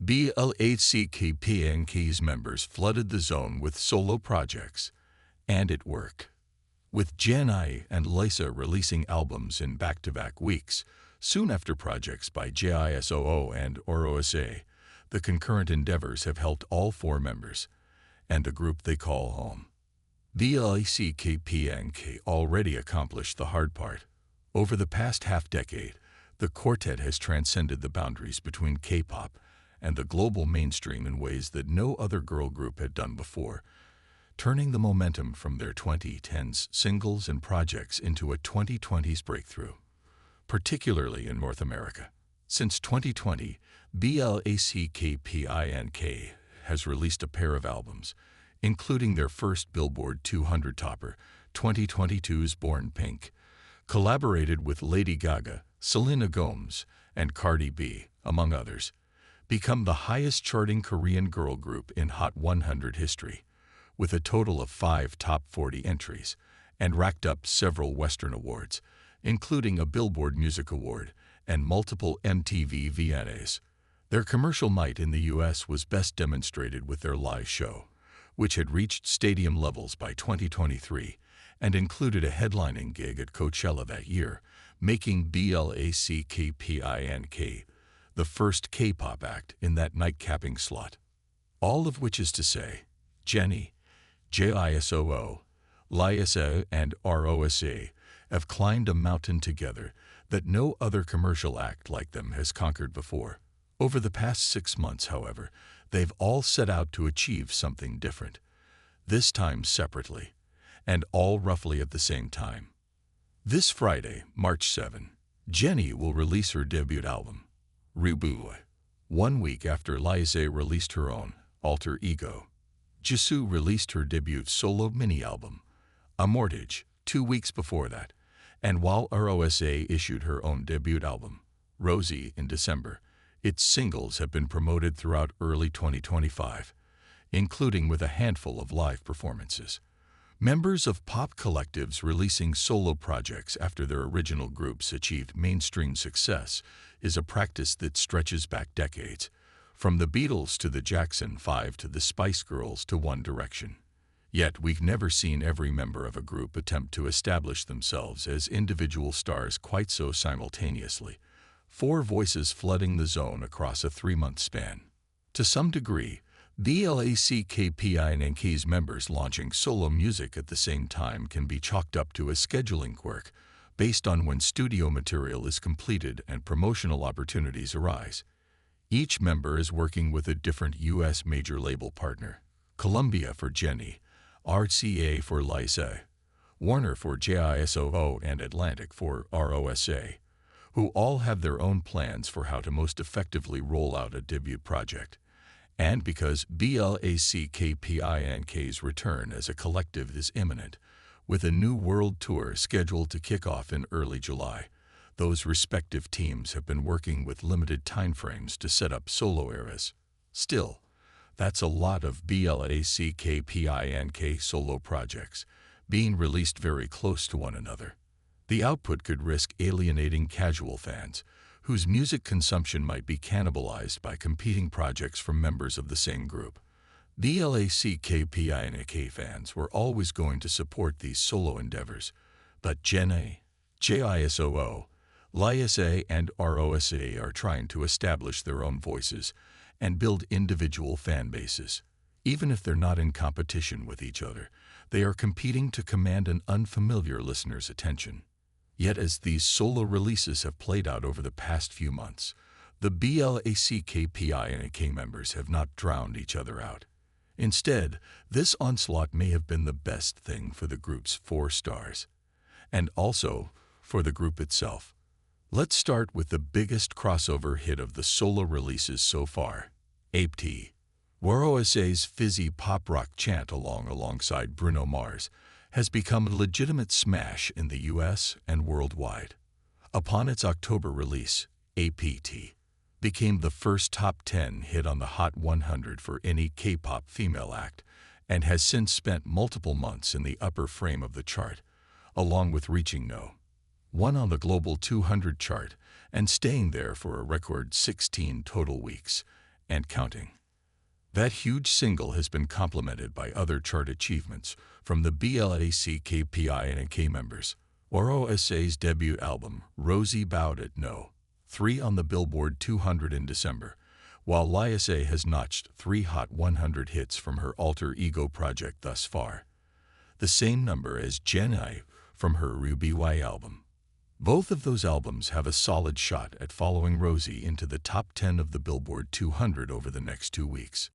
BLACKPINK's members flooded the zone with solo projects, and it worked. With JENNIE and LISA releasing albums in back-to-back weeks, soon after projects by JISOO and ROSÉ, the concurrent endeavors have helped all four members, and the group they call home. BLACKPINK already accomplished the hard part. Over the past half-decade, the quartet has transcended the boundaries between K-pop and the global mainstream in ways that no other girl group had done before, turning the momentum from their 2010s singles and projects into a 2020s breakthrough, particularly in North America. Since 2020, BLACKPINK has released a pair of albums, including their first Billboard 200 topper, 2022's Born Pink, collaborated with Lady Gaga, Selena Gomez, and Cardi B, among others, become the highest-charting Korean girl group in Hot 100 history, with a total of 5 top 40 entries, and racked up several Western awards, including a Billboard Music Award and multiple MTV VMAs. Their commercial might in the U.S. was best demonstrated with their live show, which had reached stadium levels by 2023 and included a headlining gig at Coachella that year, making BLACKPINK the first K-pop act in that night-capping slot. All of which is to say, JENNIE, JISOO, LISA, and ROSÉ have climbed a mountain together that no other commercial act like them has conquered before. Over the past 6 months, however, they've all set out to achieve something different, this time separately, and all roughly at the same time. This Friday, March 7, JENNIE will release her debut album, Reboot, 1 week after LISA released her own, Alter Ego. JISOO released her debut solo mini-album, Amortage, 2 weeks before that, and while ROSÉ issued her own debut album, Rosé, in December, its singles have been promoted throughout early 2025, including with a handful of live performances. Members of pop collectives releasing solo projects after their original groups achieved mainstream success is a practice that stretches back decades, from the Beatles to the Jackson 5 to the Spice Girls to One Direction. Yet we've never seen every member of a group attempt to establish themselves as individual stars quite so simultaneously, 4 voices flooding the zone across a 3-month span. To some degree, BLACKPINK's members launching solo music at the same time can be chalked up to a scheduling quirk based on when studio material is completed and promotional opportunities arise. Each member is working with a different U.S. major label partner: Columbia for JENNIE, RCA for LISA, Warner for JISOO, and Atlantic for ROSÉ, who all have their own plans for how to most effectively roll out a debut project. And because BLACKPINK's return as a collective is imminent, with a new world tour scheduled to kick off in early July, those respective teams have been working with limited timeframes to set up solo eras. Still, that's a lot of BLACKPINK solo projects being released very close to one another. The output could risk alienating casual fans, whose music consumption might be cannibalized by competing projects from members of the same group. BLACKPINK fans were always going to support these solo endeavors, but JENNIE, JISOO, LISA, and ROSÉ are trying to establish their own voices and build individual fan bases. Even if they're not in competition with each other, they are competing to command an unfamiliar listener's attention. Yet as these solo releases have played out over the past few months, the BLACKPINK members have not drowned each other out. Instead, this onslaught may have been the best thing for the group's 4 stars, and also for the group itself. Let's start with the biggest crossover hit of the solo releases so far, APT, where ROSÉ's fizzy pop-rock chant alongside Bruno Mars has become a legitimate smash in the US and worldwide. Upon its October release, APT became the first top 10 hit on the Hot 100 for any K-pop female act and has since spent multiple months in the upper frame of the chart, along with reaching No. 1 on the Global 200 chart and staying there for a record 16 total weeks, and counting. That huge single has been complemented by other chart achievements from the BLACKPINK members. ROSÉ's debut album, Rosie Bowed at No. 3 on the Billboard 200 in December, while LISA has notched 3 Hot 100 hits from her alter ego project thus far, the same number as JENNIE from her Ruby Y album. Both of those albums have a solid shot at following Rosie into the top 10 of the Billboard 200 over the next 2 weeks.